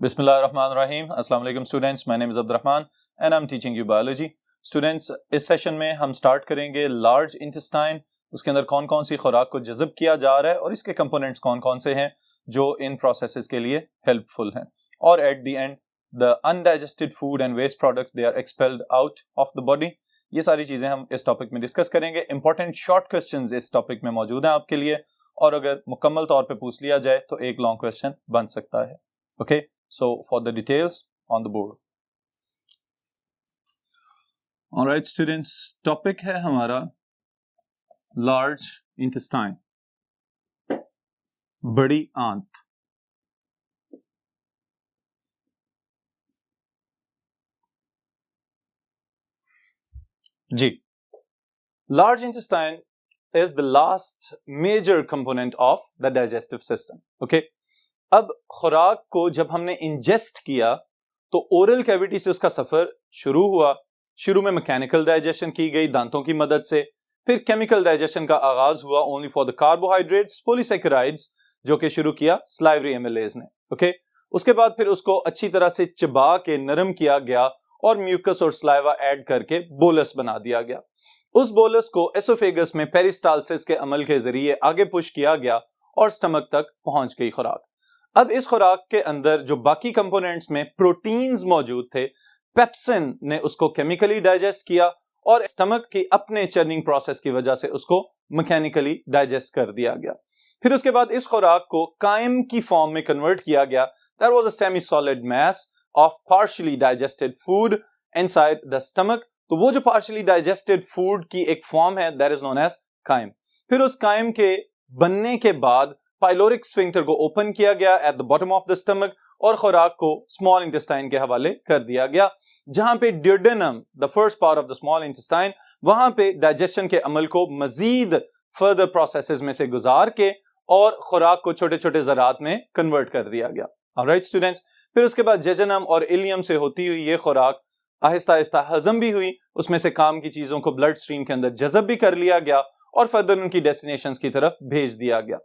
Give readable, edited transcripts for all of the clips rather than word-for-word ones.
बिस्मिल्लाहिर्रहमानिर्रहीम। अस्सलाम वालेकुम students, my name is Abdurrahman and I am teaching you biology. Students, इस सेशन में हम स्टार्ट करेंगे लार्ज इंटेस्टाइन, उसके अंदर कौन कौन सी खुराक को जज़ब किया जा रहा है और इसके कंपोनेंट्स कौन कौन से हैं जो इन प्रोसेसेस के लिए हेल्पफुल हैं, और at the end the undigested food and waste products they are expelled out of the body. ये सारी चीज़ें हम इस टॉपिक में डिस्कस करेंगे। इंपॉर्टेंट शॉर्ट क्वेश्चंस इस टॉपिक में मौजूद हैं आपके लिए, और अगर मुकम्मल तौर पे पूछ लिया जाए तो एक लॉन्ग क्वेश्चन बन सकता है। Okay, so for the details on the board. All right students, topic है हमारा large intestine, बड़ी आंत। जी, large intestine is the last major component of the digestive system. Okay, अब खुराक को जब हमने इंजेस्ट किया तो ओरल कैविटी से उसका सफर शुरू हुआ। शुरू में मैकेनिकल डाइजेशन की गई दांतों की मदद से, फिर केमिकल डाइजेशन का आगाज हुआ only for the carbohydrates, polysaccharides, जो कि शुरू किया स्लाइवरी एमिलेज ने। ओके, उसके बाद फिर उसको अच्छी तरह से चबा के नरम किया गया और म्यूकस और स्लाइवा ऐड करके बोलस बना दिया गया। उस बोलस को एसोफेगस में पेरिस्टालसिस के अमल के जरिए आगे पुश किया गया और स्टमक तक पहुंच गई खुराक। अब इस खुराक के अंदर जो बाकी कंपोनेंट्स में प्रोटीन्स मौजूद थे, पेप्सिन ने उसको केमिकली डाइजेस्ट किया और स्टमक की अपने चर्निंग प्रोसेस की वजह से उसको मैकेनिकली डाइजेस्ट कर दिया गया। फिर उसके बाद इस खुराक को कायम की फॉर्म में कन्वर्ट किया गया। There was a semi solid mass of partially digested food inside the stomach. तो वो जो पार्शियली डाइजेस्टेड फूड की एक फॉर्म है, दैट इज नोन एज कायम। फिर उस कायम के बनने के बाद पाइलोरिक स्फिंक्टर को ओपन किया गया at the bottom of the stomach और खुराक को स्मॉल इंटेस्टाइन के हवाले कर दिया गया, जहां पे duodenum, the first part of the small intestine, वहां पे डाइजेशन के अमल को मजीद फर्दर प्रोसेसेस में से गुजार के और खुराक को छोटे छोटे ज़रात में कन्वर्ट कर दिया गया। ऑलराइट स्टूडेंट्स, फिर उसके बाद जेजनम और इलियम से होती हुई ये खुराक आहिस्ता आहिस्ता हजम भी हुई, उसमें से काम की चीजों को ब्लड स्ट्रीम के अंदर जज़ब भी कर लिया गया और फर्दर उनकी डेस्टिनेशंस की तरफ भेज दिया गया।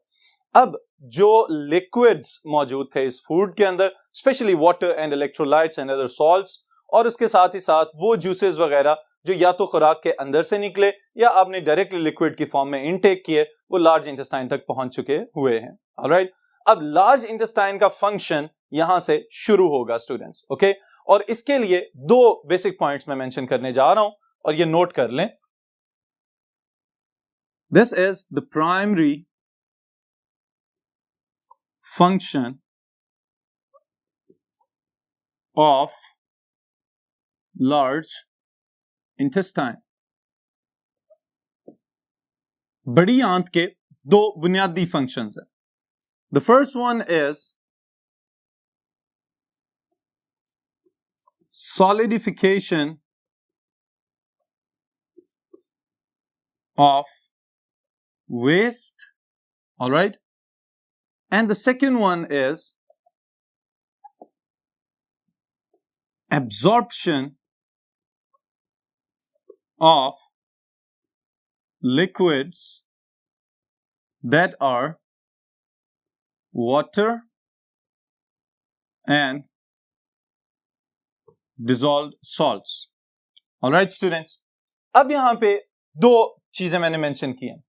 अब जो लिक्विड्स मौजूद थे इस फूड के अंदर, specially water and electrolytes and other salts, और उसके साथ ही साथ वो जूसेस वगैरह जो या तो खुराक के अंदर से निकले या आपने डायरेक्टली लिक्विड की फॉर्म में इनटेक किए, वो लार्ज इंटेस्टाइन तक पहुंच चुके हुए हैं। ऑलराइट, अब लार्ज इंटेस्टाइन का फंक्शन यहां से शुरू होगा स्टूडेंट्स। ओके, और इसके लिए दो बेसिक पॉइंट्स मैं मेंशन करने जा रहा हूं और ये नोट कर लें। This is the primary function of large intestine। बड़ी आंत के दो बुनियादी फंक्शंस हैं। The first one is solidification of waste, all right, and the second one is absorption of liquids that are water and dissolved salts। all right students, अब यहां पे दो चीजें मैंने मेंशन की हैं।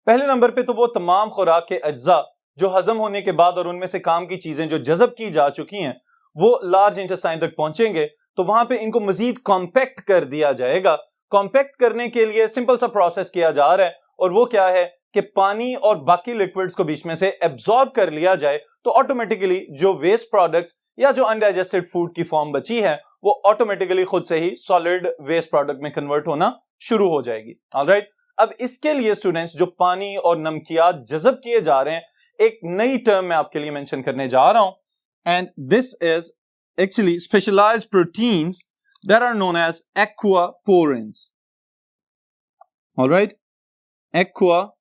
पहले नंबर पे तो वो तमाम खुराक के अज्जा जो हजम होने के बाद और उनमें से काम की चीजें जो जज़ब की जा चुकी हैं वो लार्ज इंटेस्टाइन तक पहुंचेंगे, तो वहां पे इनको मजीद कॉम्पैक्ट कर दिया जाएगा। कॉम्पैक्ट करने के लिए सिंपल सा प्रोसेस किया जा रहा है, और वो क्या है कि पानी और बाकी लिक्विड्स को बीच में से एब्जॉर्ब कर लिया जाए, तो ऑटोमेटिकली जो वेस्ट प्रोडक्ट्स या जो अनडाइजेस्टेड फूड की फॉर्म बची है वो ऑटोमेटिकली खुद से ही सॉलिड वेस्ट प्रोडक्ट में कन्वर्ट होना शुरू हो जाएगी। ऑलराइट, अब इसके लिए स्टूडेंट्स जो पानी और नमकियात जज़ब किए जा रहे हैं, एक नई टर्म मैं आपके लिए मेंशन करने जा रहा हूं, and this is actually specialised proteins that are known as aquaporins. Alright, aquaporins.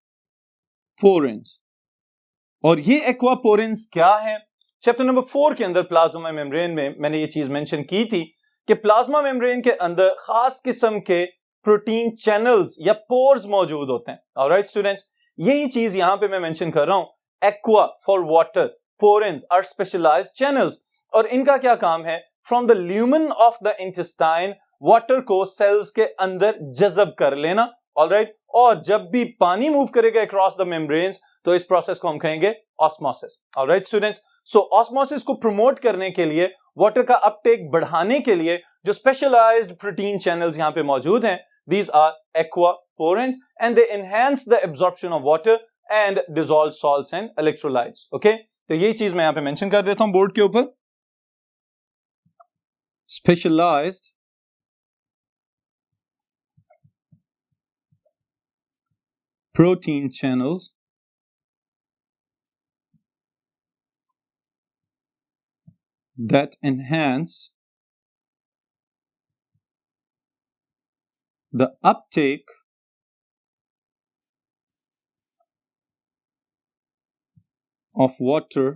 और ये एक्वापोरिन्स क्या है? चैप्टर नंबर 4 के अंदर प्लाज्मा मेम्ब्रेन में मैंने ये चीज मेंशन की थी कि प्लाज्मा मेम्ब्रेन के अंदर खास किस्म के प्रोटीन चैनल्स या पोर्स मौजूद होते हैं। ऑलराइट स्टूडेंट्स, यही चीज यहां पे मैं मेंशन कर रहा हूं। Aqua for water, porins are specialized channels. और इनका क्या काम है? From the lumen of the intestine water को सेल्स के अंदर जज़ब कर लेना, ऑलराइट। और जब भी पानी मूव करेगा अक्रॉस द मेम्ब्रेन्स तो इस प्रोसेस को हम कहेंगे ऑस्मोसिस, ऑलराइट स्टूडेंट्स। सो ऑस्मोसिस को प्रमोट करने के लिए, वाटर का अपटेक बढ़ाने के लिए जो स्पेशलाइज्ड प्रोटीन चैनल्स यहां पे मौजूद हैं, these are aquaporins and they enhance the absorption of water and dissolve salts and electrolytes, okay। तो ये चीज मैं यहां पे मेंशन कर देता हूं बोर्ड के ऊपर। Specialised protein channels that enhance the uptake of water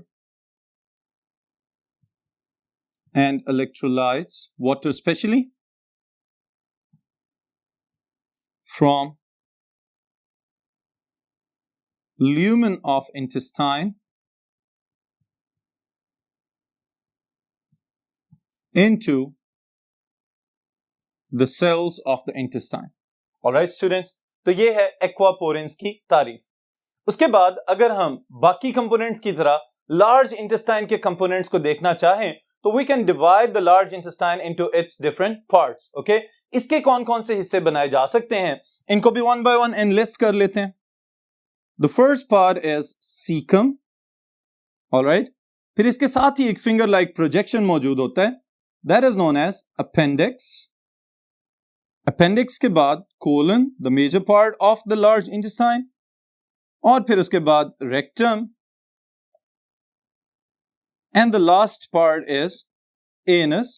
and electrolytes, water especially, from lumen of intestine into the cells of the intestine, alright students। तो ये है एक्वापोरेंस की तारीफ। उसके बाद अगर हम बाकी कंपोनेंट्स की तरह लार्ज इंटेस्टाइन के कंपोनेंट्स को देखना चाहें तो we can divide the large intestine into its different parts, okay. इसके कौन कौन से हिस्से बनाए जा सकते हैं, इनको भी वन बाय वन एनलिस्ट कर लेते हैं। The first part is caecum, alright. फिर इसके साथ ही एक फिंगर लाइक प्रोजेक्शन मौजूद होता है, that is known as appendix. Appendix के बाद colon, the major part of the large intestine, और फिर उसके बाद rectum, and the last part is anus,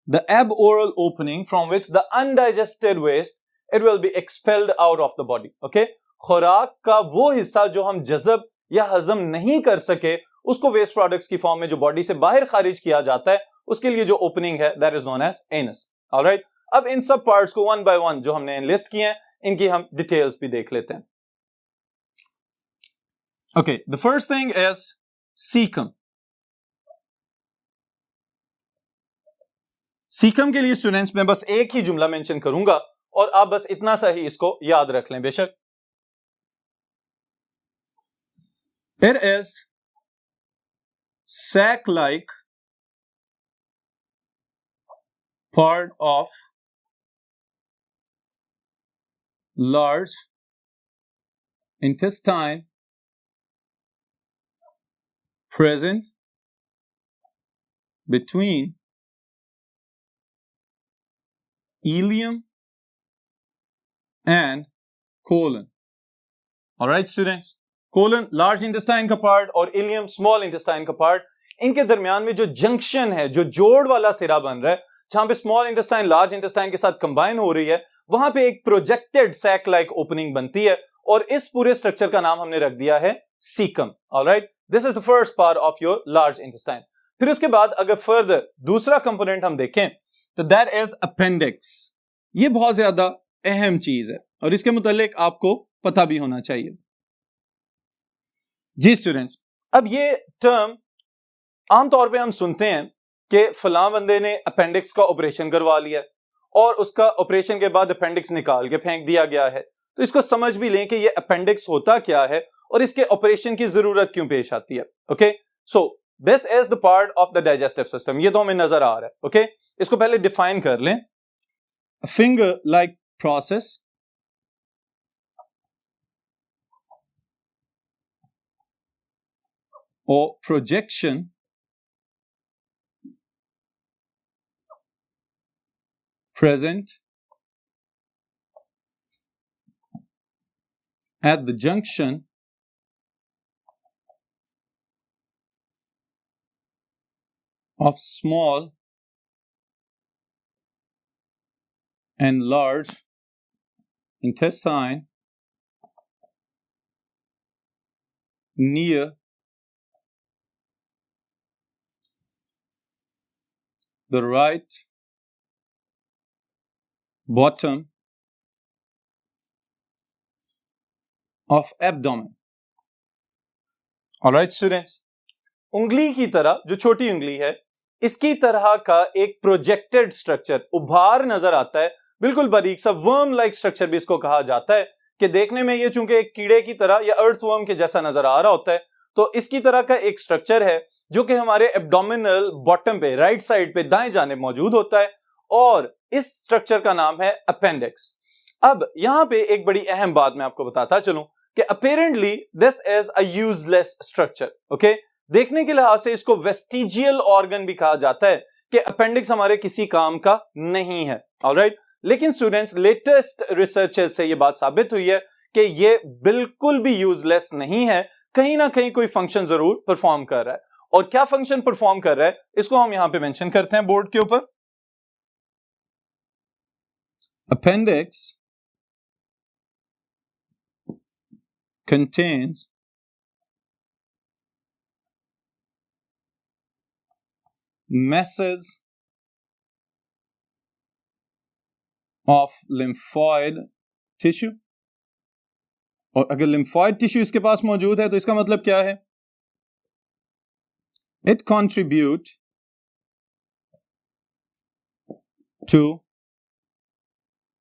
the aboral opening from which the undigested waste it will be expelled out of the body, okay। खुराक का वो हिस्सा जो हम जज़ब या हजम नहीं कर सके उसको वेस्ट प्रोडक्ट्स की फॉर्म में जो बॉडी से बाहर खारिज किया जाता है उसके लिए जो ओपनिंग है that is known as anus, alright. अब इन सब पार्ट्स को वन बाय वन जो हमने लिस्ट किए हैं इनकी हम डिटेल्स भी देख लेते हैं। Okay, the first thing is caecum. Caecum के लिए स्टूडेंट्स मैं बस एक ही जुमला मेंशन करूंगा और आप बस इतना सा ही इसको याद रख लें बेशक। It is sac-like part of large intestine present between ileum and colon, all right students। Colon large intestine का पार्ट और इलियम स्मॉल इंटेस्टाइन का पार्ट, इनके दरमियान में जो जंक्शन है, जो जोड़ वाला सिरा बन रहा है, जहां पे स्मॉल इंटेस्टाइन लार्ज इंटेस्टाइन के साथ कंबाइन हो रही है, वहां पे एक प्रोजेक्टेड सैक लाइक ओपनिंग बनती है और इस पूरे स्ट्रक्चर का नाम हमने रख दिया है caecum, alright. This is the first part of your large intestine. फिर उसके बाद अगर फर्दर दूसरा कंपोनेंट हम देखें तो दैट इज अपेंडिक्स। ये बहुत ज्यादा अहम चीज है और इसके मुतालिक आपको पता भी होना चाहिए। जी स्टूडेंट्स, अब ये टर्म आमतौर पे हम सुनते हैं कि फलां बंदे ने अपेंडिक्स का ऑपरेशन करवा लिया और उसका ऑपरेशन के बाद अपेंडिक्स निकाल के फेंक दिया गया है। तो इसको समझ भी लें कि ये अपेंडिक्स होता क्या है और इसके ऑपरेशन की जरूरत क्यों पेश आती है, okay. So this is the part of the digestive system. ये तो हमें नजर आ रहा है, ओके। इसको पहले डिफाइन कर लें। Finger like process or projection present at the junction of small and large intestine near the right bottom of abdomen, all right students। उंगली की तरह जो छोटी उंगली है इसकी तरह का एक प्रोजेक्टेड स्ट्रक्चर उभार नजर आता है, बिल्कुल बारीक सा वर्म लाइक स्ट्रक्चर भी इसको कहा जाता है, कि देखने में ये चूंकि एक कीड़े की तरह या अर्थवर्म के जैसा नजर आ रहा होता है, तो इसकी तरह का एक स्ट्रक्चर है जो कि हमारे एब्डोमिनल बॉटम पे राइट साइड पे दाएं जाने मौजूद होता है, और इस स्ट्रक्चर का नाम है अपेंडिक्स। अब यहां पे एक बड़ी अहम बात मैं आपको बताता चलूं कि apparently this is a useless structure. Okay, देखने के लिहाज से इसको वेस्टिजियल ऑर्गन भी कहा जाता है कि अपेंडिक्स हमारे किसी काम का नहीं है। ऑलराइट, लेकिन स्टूडेंट्स लेटेस्ट रिसर्चेस से यह बात साबित हुई है कि यह बिल्कुल भी यूजलेस नहीं है, कहीं ना कहीं कोई फंक्शन जरूर परफॉर्म कर रहा है। और क्या फंक्शन परफॉर्म कर रहा है इसको हम यहां पे मेंशन करते हैं बोर्ड के ऊपर। Appendix contains masses of lymphoid tissue, और अगर lymphoid tissue इसके पास मौजूद है तो इसका मतलब क्या है? It contribute to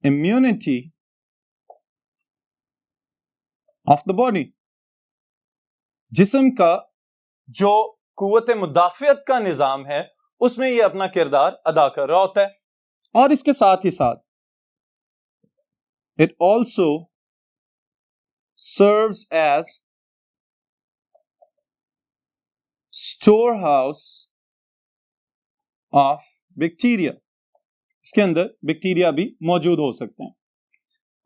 immunity of the body। जिस्म का जो कुव्वत मुदाफियत का निजाम है उसमें यह अपना किरदार अदा कर रहा होता है। और इसके साथ ही साथ it also serves as storehouse of bacteria। इसके अंदर बैक्टीरिया भी मौजूद हो सकते हैं।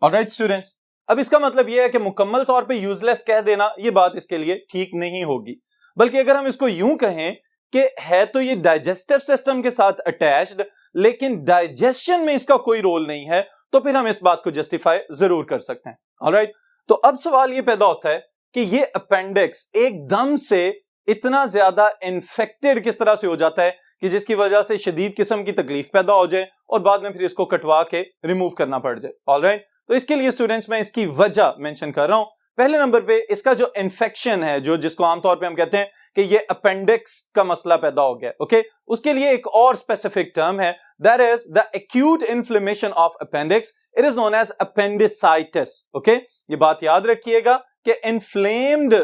ऑलराइट स्टूडेंट्स, अब इसका मतलब यह है कि मुकम्मल तौर पे यूजलेस कह देना यह बात इसके लिए ठीक नहीं होगी, बल्कि अगर हम इसको यूं कहें कि है तो ये डाइजेस्टिव सिस्टम के साथ अटैच्ड, लेकिन डाइजेशन में इसका कोई रोल नहीं है, तो फिर हम इस बात को जस्टिफाई जरूर कर सकते हैं। ऑलराइट, तो अब सवाल ये पैदा होता है कि ये अपेंडिक्स एकदम से इतना ज्यादा इन्फेक्टेड किस तरह से हो जाता है कि जिसकी वजह से शदीद किस्म की तकलीफ पैदा हो जाए और बाद में फिर इसको कटवा के रिमूव करना पड़ जाए। ऑलराइट, तो इसके लिए स्टूडेंट्स मैं इसकी वजह मेंशन कर रहा हूं। पहले नंबर पे इसका जो इन्फेक्शन है, जो जिसको आमतौर पे हम कहते हैं कि ये अपेंडिक्स का मसला पैदा हो गया, ओके, उसके लिए एक और स्पेसिफिक टर्म है, that is the acute inflammation of appendix. It is known as appendicitis. Okay, ये बात याद रखिएगा कि इन्फ्लेम्ड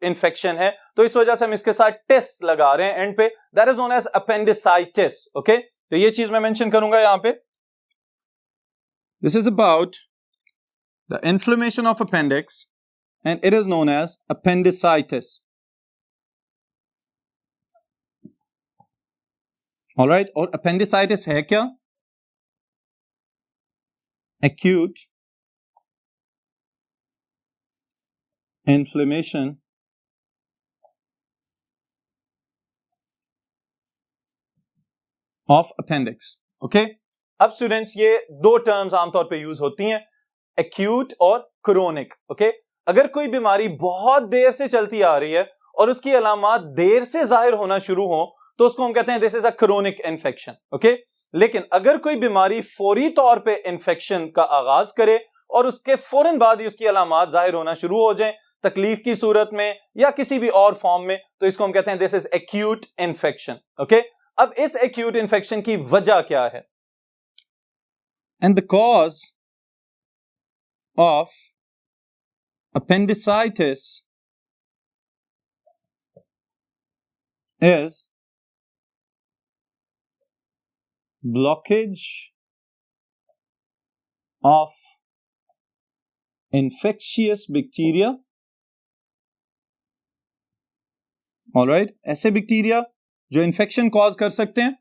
इन्फेक्शन है, तो इस वजह से हम इसके साथ टेस्ट लगा रहे हैं एंड पे, that is known as appendicitis. Okay, तो ये चीज मैं मेंशन करूंगा यहां पे। This is about the inflammation of appendix and it is known as appendicitis। all right, और appendicitis है क्या? acute inflammation of appendix। okay, अब स्टूडेंट्स ये दो टर्म्स आमतौर पे यूज होती हैं, एक्यूट और क्रोनिक। ओके, अगर कोई बीमारी बहुत देर से चलती आ रही है और उसकी अलामात देर से जाहिर होना शुरू हो तो उसको हम कहते हैं this is a chronic infection. Okay, लेकिन अगर कोई बीमारी फौरी तौर पे इन्फेक्शन का आगाज करे और उसके फौरन बाद ही उसकी अलामात जाहिर होना शुरू हो जाए तकलीफ की सूरत में या किसी भी और फॉर्म में, तो इसको हम कहते हैं this is acute infection. Okay, अब इस एक्यूट इन्फेक्शन की वजह क्या है? And the cause of appendicitis is blockage of infectious bacteria। Alright, ऐसे बैक्टीरिया जो इन्फेक्शन कॉज कर सकते हैं।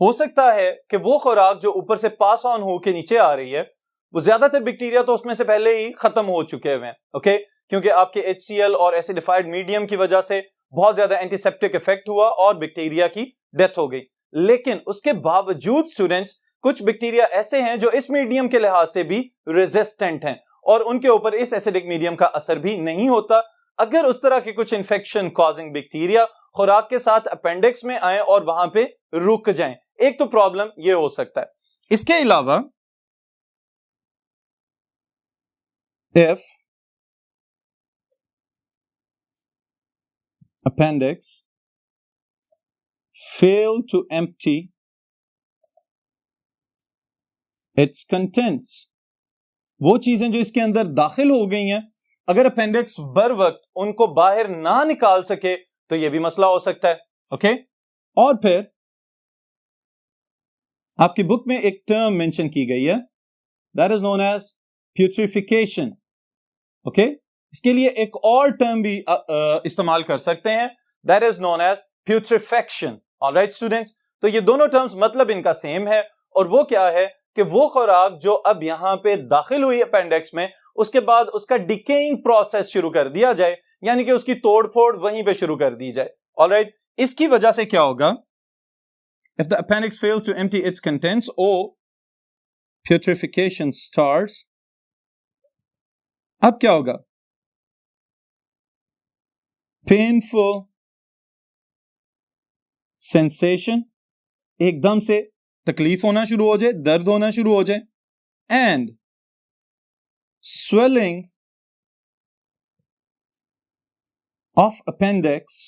हो सकता है कि वो खुराक जो ऊपर से पास ऑन हो के नीचे आ रही है, वो ज्यादातर बैक्टीरिया तो उसमें से पहले ही खत्म हो चुके हुए हैं। ओके, क्योंकि आपके HCl और एसिडिफाइड मीडियम की वजह से बहुत ज्यादा एंटीसेप्टिक इफेक्ट हुआ और बैक्टीरिया की डेथ हो गई। लेकिन उसके बावजूद स्टूडेंट्स कुछ बैक्टीरिया ऐसे हैं जो इस मीडियम के लिहाज से भी रेजिस्टेंट हैं और उनके ऊपर इस एसिडिक मीडियम का असर भी नहीं होता। अगर उस तरह के कुछ इंफेक्शन कॉजिंग बैक्टीरिया खुराक के साथ अपेंडिक्स में आए और वहां पे रुक जाएं, एक तो प्रॉब्लम ये हो सकता है। इसके अलावा if appendix fail to empty its contents, वो चीजें जो इसके अंदर दाखिल हो गई हैं, अगर अपेंडिक्स बर वक्त उनको बाहर ना निकाल सके तो ये भी मसला हो सकता है। ओके, और फिर आपकी बुक में एक टर्म मेंशन की गई है, that is known as putrefaction. Okay, इसके लिए एक और टर्म भी इस्तेमाल कर सकते हैं, that is known as putrefaction. Alright students, तो ये दोनों टर्म्स मतलब इनका सेम है, और वो क्या है कि वो खुराक जो अब यहां पे दाखिल हुई अपेंडिक्स में, उसके बाद उसका डिकेइंग प्रोसेस शुरू कर दिया जाए, यानी कि उसकी तोड़फोड़ वहीं पे शुरू कर दी जाए। ऑलराइट, इसकी वजह से क्या होगा, if the appendix fails to empty its contents or putrefaction starts, अब क्या होगा, painful sensation, एकदम से तकलीफ होना शुरू हो जाए, दर्द होना शुरू हो जाए, and swelling of appendix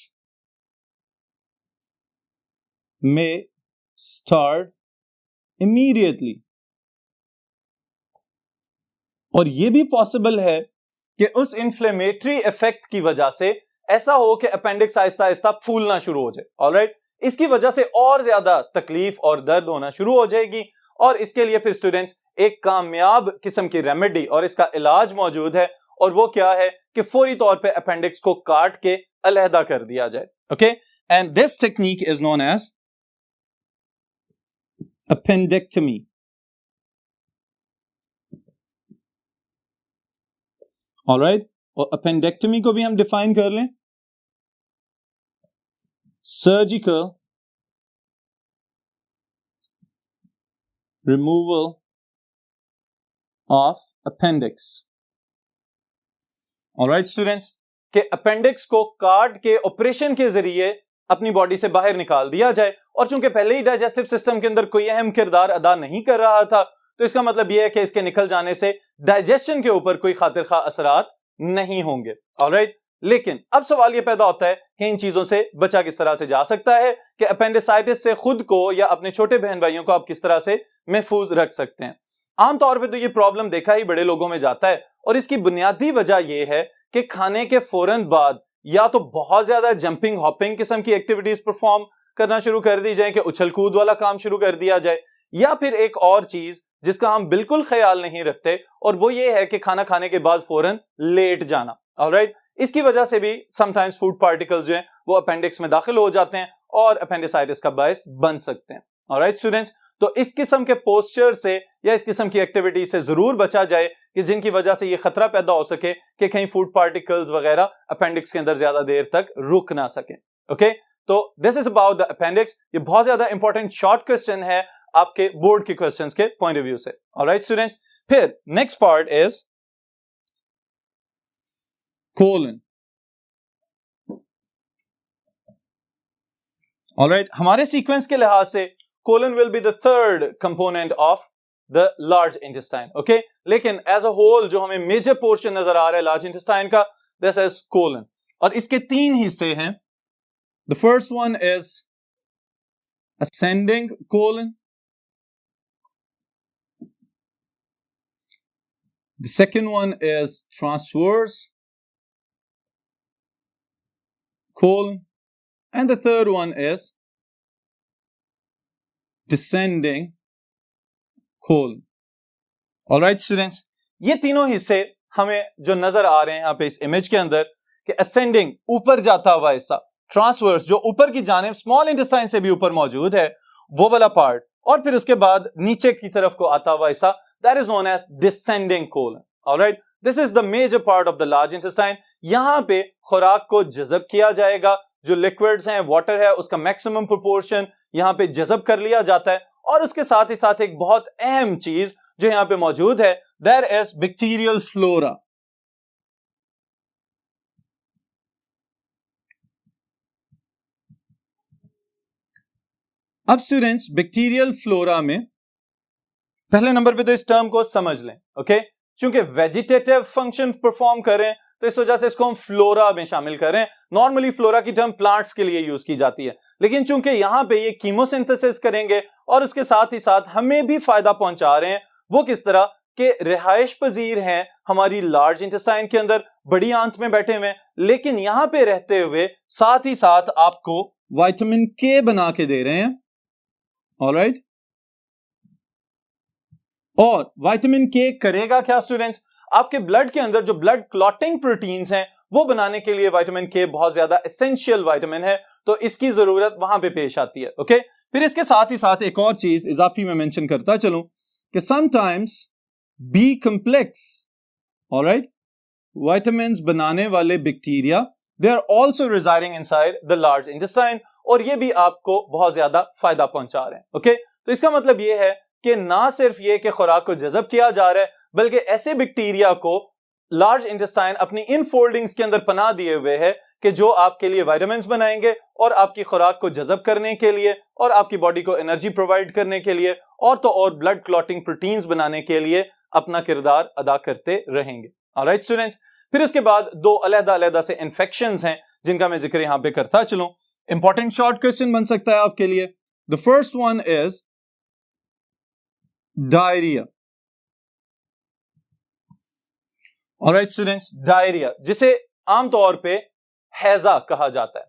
may start immediately। और यह भी पॉसिबल है कि उस इंफ्लेमेटरी इफेक्ट की वजह से ऐसा हो कि अपेंडिक्स आहिस्ता आहिस्ता फूलना शुरू हो जाए। ऑलराइट, इसकी वजह से और ज्यादा तकलीफ और दर्द होना शुरू हो जाएगी, और इसके लिए फिर स्टूडेंट्स एक कामयाब किस्म की रेमेडी और इसका इलाज मौजूद है, और वो क्या है कि फौरी तौर पे अपेंडिक्स को काट के अलहदा कर दिया जाए। Okay, and this technique is known as appendectomy। Alright, और appendectomy को भी हम डिफाइन कर लें, surgical removal of appendix. Alright students, के अपेंडिक्स को काट के ऑपरेशन के जरिए अपनी बॉडी से बाहर निकाल दिया जाए, और चूंकि पहले ही डाइजेस्टिव सिस्टम के अंदर कोई अहम किरदार अदा नहीं कर रहा था, तो इसका मतलब यह है कि इसके निकल जाने से डाइजेशन के ऊपर कोई खातिर खा असरात नहीं होंगे। ऑलराइट, लेकिन अब सवाल यह पैदा होता है कि इन चीजों से बचा किस तरह से जा सकता है, कि अपेंडिसाइटिस से खुद को या अपने छोटे बहन भाइयों को आप किस तरह से महफूज रख सकते हैं। आमतौर पर तो यह प्रॉब्लम देखा ही बड़े लोगों में जाता है, और इसकी बुनियादी वजह यह है कि खाने के फौरन बाद या तो बहुत ज्यादा जंपिंग हॉपिंग किस्म की एक्टिविटीज परफॉर्म करना शुरू कर दी जाए, कि उछल कूद वाला काम शुरू कर दिया जाए, या फिर एक और चीज जिसका हम बिल्कुल ख्याल नहीं रखते, और वो ये है कि खाना खाने के बाद फौरन लेट जाना। ऑलराइट, इसकी वजह से भी समटाइम्स फूड पार्टिकल्स जो हैं वो अपेंडिक्स में दाखिल हो जाते हैं और अपेंडिसाइटिस का बायस बन सकते हैं। ऑलराइट स्टूडेंट्स, तो इस किस्म के पोस्चर से या इस किस्म की एक्टिविटी से जरूर बचा जाए कि जिनकी वजह से ये खतरा पैदा हो सके कि कहीं फूड पार्टिकल्स वगैरह अपेंडिक्स के अंदर ज्यादा देर तक रुक ना सके। ओके, तो this is about the appendix. ये बहुत ज्यादा इंपॉर्टेंट शॉर्ट क्वेश्चन है आपके बोर्ड के क्वेश्चंस के पॉइंट ऑफ व्यू से। ऑलराइट स्टूडेंट्स, फिर next part is colon. Alright, हमारे सीक्वेंस के लिहाज से colon will be the third component of the large intestine. Okay, लेकिन एज अ होल जो हमें मेजर पोर्शन नजर आ रहा है लार्ज इंटेस्टाइन का, दिस इज कोलन, और इसके तीन हिस्से हैं। The first one is ascending colon, the second one is transverse colon, and the third one is descending colon. All right students, ये तीनों हिस्से हमें जो नजर आ रहे हैं यहाँ पे इस इमेज के अंदर, कि ascending ऊपर जाता हुआ हिस्सा, ट्रांसवर्स जो ऊपर की जानिब स्मॉल इंटेस्टाइन से भी ऊपर मौजूद है वो वाला पार्ट, और फिर उसके बाद नीचे की तरफ को आता हुआ हिस्सा, that is known as descending colon. Alright, this is the major part of the large intestine. यहां पे खुराक को जज़ब किया जाएगा, जो लिक्विड्स हैं, वाटर है, उसका मैक्सिमम प्रोपोर्शन यहां पे जज़ब कर लिया जाता है, और उसके साथ ही साथ एक बहुत अहम चीज जो यहां पे मौजूद है, देयर इज बैक्टीरियल फ्लोरा। अब स्टूडेंट्स, बैक्टीरियल फ्लोरा में पहले नंबर पे तो इस टर्म को समझ लें। ओके, क्योंकि वेजिटेटिव फंक्शन परफॉर्म करें तो इस वजह से इसको हम फ्लोरा में शामिल करें। नॉर्मली फ्लोरा की टर्म प्लांट्स के लिए यूज की जाती है, लेकिन चूंकि यहां पे ये कीमोसिंथेसिस करेंगे और उसके साथ ही साथ हमें भी फायदा पहुंचा रहे हैं। वो किस तरह के रिहाइश पजीर हैं हमारी लार्ज इंटेस्टाइन के अंदर, बड़ी आंत में बैठे हुए, लेकिन यहां पे रहते हुए साथ ही साथ आपको विटामिन के बना के दे रहे हैं। ऑलराइट, और विटामिन के करेगा क्या स्टूडेंट्स, आपके ब्लड के अंदर जो ब्लड क्लॉटिंग प्रोटीन्स हैं वो बनाने के लिए विटामिन के बहुत ज्यादा एसेंशियल विटामिन है, तो इसकी जरूरत वहां पे पेश आती है। ओके, फिर इसके साथ ही साथ एक और चीज इजाफी में मेंशन करता चलूं कि sometimes B complex, alright, vitamins बनाने वाले bacteria they are also residing inside the large intestine, और ये भी आपको बहुत ज्यादा फायदा पहुंचा रहे हैं। ओके, तो इसका मतलब ये है कि ना सिर्फ ये कि खुराक को जज़ब किया जा रहा है, बल्कि ऐसे बैक्टीरिया को लार्ज इंटेस्टाइन अपनी इन फोल्डिंग्स के अंदर पनाह दिए हुए है कि जो आपके लिए विटामिन्स बनाएंगे और आपकी खुराक को जज़ब करने के लिए और आपकी बॉडी को एनर्जी प्रोवाइड करने के लिए और तो और ब्लड क्लॉटिंग प्रोटीन्स बनाने के लिए अपना किरदार अदा करते रहेंगे। ऑलराइट स्टूडेंट्स, फिर उसके बाद दो अलग-अलग से इंफेक्शंस हैं जिनका मैं जिक्र यहां पे करता चलूं। इंपॉर्टेंट शॉर्ट क्वेश्चन बन सकता है आपके लिए। The first one is diarrhoea. Alright students, diarrhoea जिसे आमतौर पे हैजा कहा जाता है।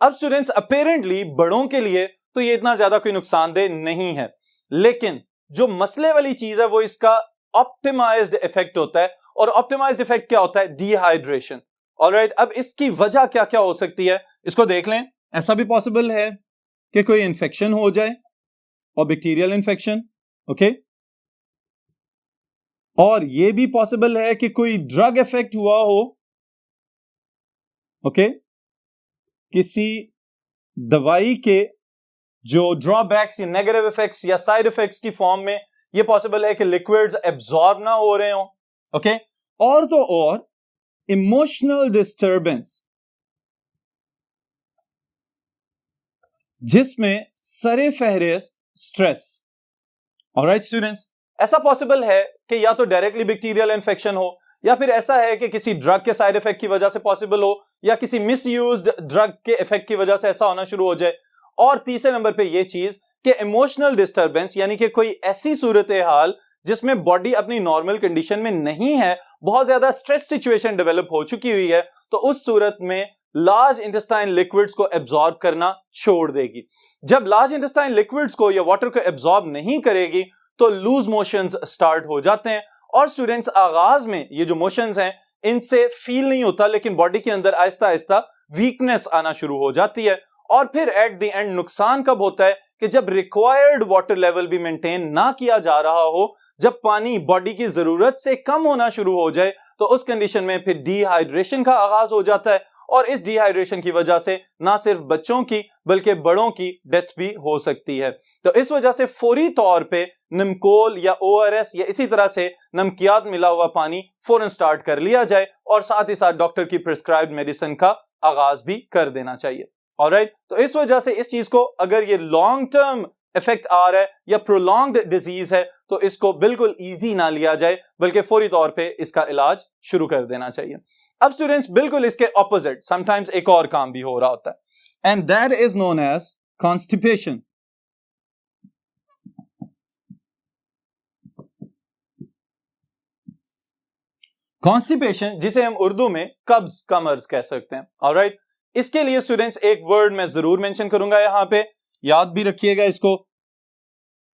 अब स्टूडेंट्स, अपेरेंटली बड़ों के लिए तो ये इतना ज्यादा कोई नुकसानदेह नहीं है, लेकिन जो मसले वाली चीज है वो इसका ऑप्टिमाइज्ड इफेक्ट होता है, और ऑप्टिमाइज्ड इफेक्ट क्या होता है, डिहाइड्रेशन। ऑलराइट, अब इसकी वजह क्या क्या हो सकती है इसको देख लें। ऐसा भी पॉसिबल है कि कोई इंफेक्शन हो जाए, और बैक्टीरियल इंफेक्शन, ओके, और यह भी पॉसिबल है कि कोई ड्रग इफेक्ट हुआ हो, ओके, किसी दवाई के जो ड्रॉबैक्स या नेगेटिव इफेक्ट्स या साइड इफेक्ट्स की फॉर्म में यह पॉसिबल है कि लिक्विड्स एब्जॉर्ब ना हो रहे हो, ओके, और तो और इमोशनल डिस्टर्बेंस जिसमें सरे फहरिस्त स्ट्रेस। ऑलराइट स्टूडेंट्स, ऐसा पॉसिबल है कि या तो डायरेक्टली बैक्टीरियल इंफेक्शन हो, या फिर ऐसा है कि किसी ड्रग के साइड इफेक्ट की वजह से पॉसिबल हो, या किसी मिसयूज्ड ड्रग के इफेक्ट की वजह से ऐसा होना शुरू हो जाए। और तीसरे नंबर पे ये चीज कि इमोशनल डिस्टर्बेंस, यानी कि कोई ऐसी सूरत हाल जिसमें बॉडी अपनी नॉर्मल कंडीशन में नहीं है, बहुत ज्यादा स्ट्रेस सिचुएशन डेवलप हो चुकी हुई है, तो उस सूरत में लार्ज इंटेस्टाइन लिक्विड्स को एब्जॉर्ब करना छोड़ देगी। जब लार्ज इंटेस्टाइन लिक्विड्स को या वाटर को एब्जॉर्ब नहीं करेगी तो लूज मोशंस स्टार्ट हो जाते हैं, और स्टूडेंट्स आगाज में ये जो मोशंस हैं इनसे फील नहीं होता, लेकिन बॉडी के अंदर आहिस्ता आहिस्ता वीकनेस आना शुरू हो जाती है। और फिर एट द एंड नुकसान कब होता है कि जब रिक्वायर्ड वाटर लेवल भी मेंटेन ना किया जा रहा हो, जब पानी बॉडी की जरूरत से कम होना शुरू हो जाए, तो उस कंडीशन में फिर डिहाइड्रेशन का आगाज हो जाता है, और इस डिहाइड्रेशन की वजह से ना सिर्फ बच्चों की बल्कि बड़ों की डेथ भी हो सकती है। तो इस वजह से फौरी तौर पे निमकोल या ORS या इसी तरह से नमकियात मिला हुआ पानी फौरन स्टार्ट कर लिया जाए, और साथ ही साथ डॉक्टर की प्रिस्क्राइब्ड मेडिसिन का आगाज भी कर देना चाहिए। ऑलराइट, तो इस वजह से इस चीज को, अगर ये लॉन्ग टर्म इफेक्ट आ रहा है या प्रोलॉन्ग्ड डिजीज है, तो इसको बिल्कुल इजी ना लिया जाए, बल्कि फौरी तौर पे इसका इलाज शुरू कर देना चाहिए। अब स्टूडेंट्स, बिल्कुल इसके ऑपोजिट समटाइम्स एक और काम भी हो रहा होता है, and that is known as constipation. Constipation जिसे हम उर्दू में कब्ज का मर्ज कह सकते हैं। ऑलराइट, इसके लिए स्टूडेंट्स एक वर्ड मैं जरूर मेंशन करूंगा, यहां पे याद भी रखिएगा इसको।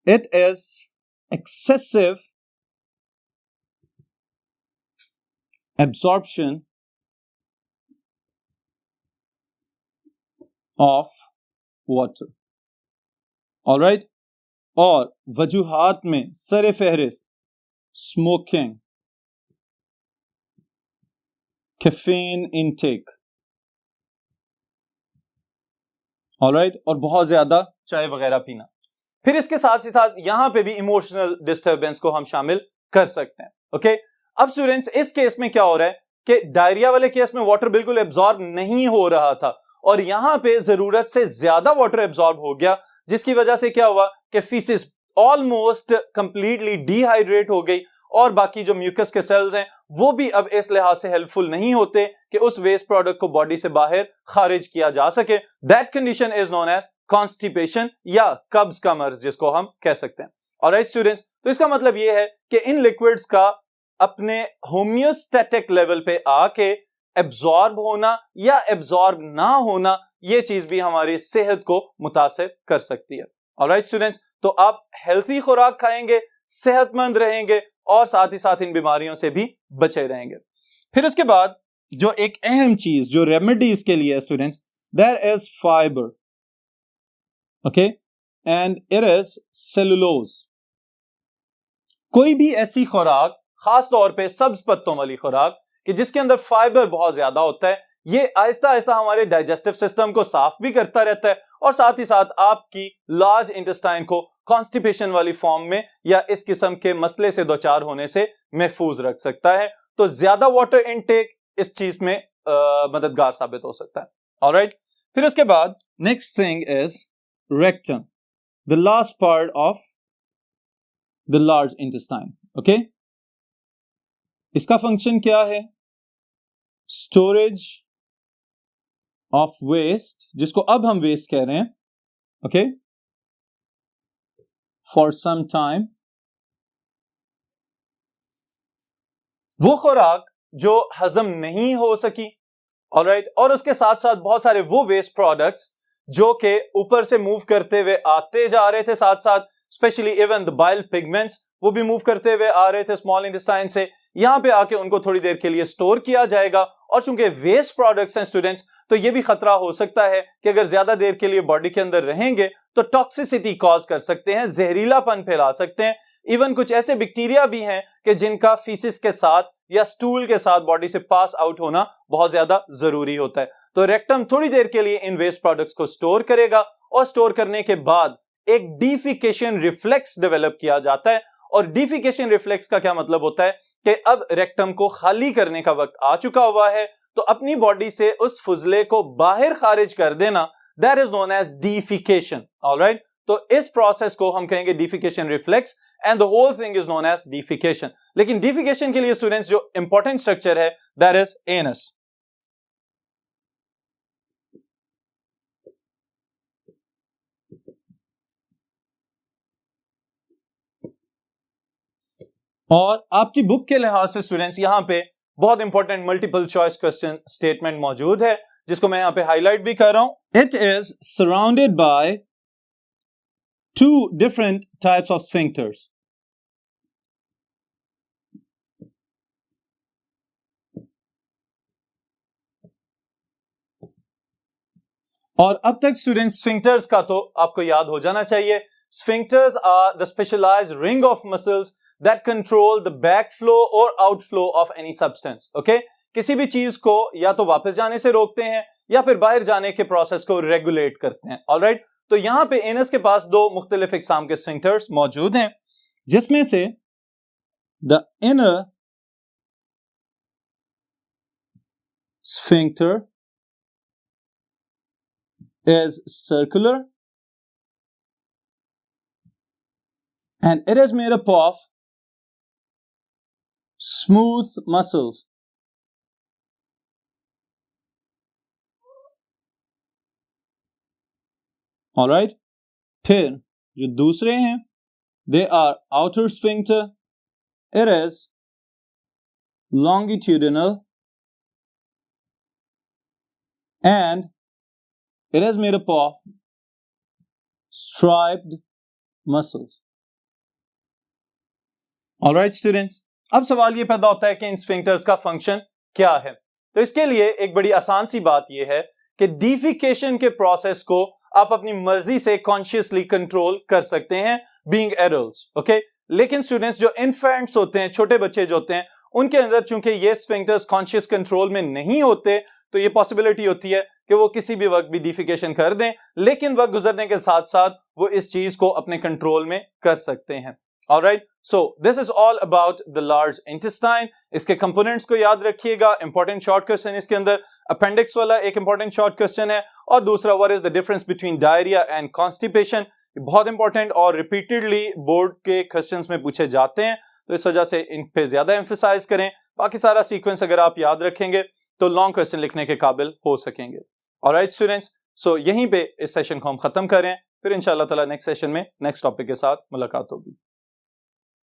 It is excessive absorption of water. Alright, और वजूहात में सरे फहरिस्त स्मोकिंग, कैफीन इनटेक, ऑलराइट, और बहुत ज्यादा चाय वगैरह पीना। फिर इसके साथ ही साथ यहां पे भी इमोशनल डिस्टर्बेंस को हम शामिल कर सकते हैं। ओके, अब स्टूडेंट्स, इस केस में क्या हो रहा है कि डायरिया वाले केस में वाटर बिल्कुल एब्जॉर्ब नहीं हो रहा था, और यहां पे जरूरत से ज्यादा वाटर एब्जॉर्ब हो गया, जिसकी वजह से क्या हुआ कि फीसिस ऑलमोस्ट कंप्लीटली डिहाइड्रेट हो गई, और बाकी जो म्यूकस के सेल्स हैं वो भी अब इस लिहाज से हेल्पफुल नहीं होते कि उस वेस्ट प्रोडक्ट को बॉडी से बाहर खारिज किया जा सके। That condition is known as constipation या कब्ज का मर्ज जिसको हम कह सकते हैं। ऑलराइट स्टूडेंट्स, तो इसका मतलब ये है कि इन लिक्विड्स का अपने होम्योस्टैटिक लेवल पे आके एब्जॉर्ब होना या एब्जॉर्ब ना होना, ये चीज भी हमारी सेहत को मुतासिर कर सकती है। ऑलराइट स्टूडेंट्स, तो आप हेल्थी खुराक खाएंगे, सेहतमंद रहेंगे और साथ ही साथ इन बीमारियों से भी बचे रहेंगे। फिर इसके बाद जो एक अहम चीज जो रेमेडी इसके लिए है students, there is fibre, okay, and it is cellulose. कोई भी ऐसी खुराक, खास तौर पे सब्ज पत्तों वाली खुराक कि जिसके अंदर फाइबर बहुत ज्यादा होता है, ये आहिस्ता आहिस्ता हमारे डाइजेस्टिव सिस्टम को साफ भी करता रहता है और साथ ही साथ आपकी लार्ज इंटेस्टाइन को कॉन्स्टिपेशन वाली फॉर्म में या इस किस्म के मसले से दो चार होने से महफूज रख सकता है। तो ज्यादा वाटर इनटेक इस चीज में मददगार साबित हो सकता है। ऑलराइट, फिर उसके बाद next thing is rectum, the last part of the large intestine. Okay, इसका फंक्शन क्या है? स्टोरेज ऑफ वेस्ट, जिसको अब हम वेस्ट कह रहे हैं, ओके, फॉर सम टाइम। वो खुराक जो हजम नहीं हो सकी, ऑलराइट, और उसके साथ साथ बहुत सारे वो वेस्ट प्रोडक्ट्स जो के ऊपर से मूव करते हुए आते जा रहे थे, साथ साथ specially even the bile pigments वो भी मूव करते हुए आ रहे थे स्मॉल इंटेस्टाइन से, यहां पे आके उनको थोड़ी देर के लिए स्टोर किया जाएगा। और चूंकि वेस्ट प्रोडक्ट्स हैं स्टूडेंट्स, तो ये भी खतरा हो सकता है कि अगर ज्यादा देर के लिए बॉडी के अंदर रहेंगे तो टॉक्सिसिटी कॉज कर सकते हैं, जहरीलापन फैला सकते हैं। इवन कुछ ऐसे बैक्टीरिया भी हैं कि जिनका फीसिस के साथ या स्टूल के साथ बॉडी से पास आउट होना बहुत ज्यादा जरूरी होता है। तो रेक्टम थोड़ी देर के लिए इन वेस्ट प्रोडक्ट्स को स्टोर करेगा और स्टोर करने के बाद एक डिफिकेशन रिफ्लेक्स डेवलप किया जाता है। और डिफिकेशन रिफ्लेक्स का क्या मतलब होता है कि अब रेक्टम को खाली करने का वक्त आ चुका हुआ है, तो अपनी बॉडी से उस फुजले को बाहर खारिज कर देना, that is known as defecation. Alright, तो इस प्रोसेस को हम कहेंगे defecation reflex and the whole thing is known as defecation. लेकिन डिफिकेशन के लिए स्टूडेंट्स जो इंपॉर्टेंट स्ट्रक्चर है दैट इज एनस। और आपकी बुक के लिहाज से स्टूडेंट्स यहां पे बहुत important multiple choice question statement मौजूद है, जिसको मैं यहां पे हाईलाइट भी कर रहा हूं। It is surrounded by two different types of sphincters. और अब तक स्टूडेंट्स स्फिंक्टर्स का तो आपको याद हो जाना चाहिए। Sphincters are the specialised ring of muscles that control the backflow or outflow of any substance. Okay? किसी भी चीज को या तो वापस जाने से रोकते हैं या फिर बाहर जाने के प्रोसेस को रेगुलेट करते हैं। ऑलराइट, तो यहां पे एनस के पास दो मुख्तलिफ इकसाम के स्फिंक्टर्स मौजूद हैं, जिसमें से the inner sphincter is circular and it is made up of smooth muscles. All right. फिर जो दूसरे हैं, they are outer sphincter. It is longitudinal and it is made up of striped muscles. All right, students. अब सवाल ये पैदा होता है कि इन स्फिंक्टर्स का फंक्शन क्या है। तो इसके लिए एक बड़ी आसान सी बात यह है कि डिफिकेशन के प्रोसेस को आप अपनी मर्जी से कॉन्शियसली कंट्रोल कर सकते हैं बीइंग एडल्ट्स। ओके, लेकिन स्टूडेंट्स जो इन्फेंट्स होते हैं, छोटे बच्चे जो होते हैं, उनके अंदर चूंकि ये स्फिंक्टर्स कॉन्शियस कंट्रोल में नहीं होते, तो ये पॉसिबिलिटी होती है कि वो किसी भी वक्त भी डिफिकेशन कर दें, लेकिन वक्त गुजरने के साथ साथ वो इस चीज को अपने कंट्रोल में कर सकते हैं। Alright, so this is all about the large intestine. इसके कंपोनेंट्स को याद रखिएगा। इंपॉर्टेंट शॉर्ट क्वेश्चन इसके अंदर अपेंडिक्स वाला एक इंपॉर्टेंट शॉर्ट क्वेश्चन है, और दूसरा what is the difference between diarrhoea and constipation. बहुत इंपॉर्टेंट और रिपीटेडली बोर्ड के क्वेश्चंस में पूछे जाते हैं, तो इस वजह से इन पे ज्यादा एम्फेसाइज करें। बाकी सारा सीक्वेंस अगर आप याद रखेंगे तो लॉन्ग क्वेश्चन लिखने के काबिल हो सकेंगे। ऑलराइट स्टूडेंट्स, सो यहीं पे इस सेशन को हम खत्म करें, फिर इंशाल्लाह ताला नेक्स्ट सेशन में नेक्स्ट टॉपिक के साथ मुलाकात होगी।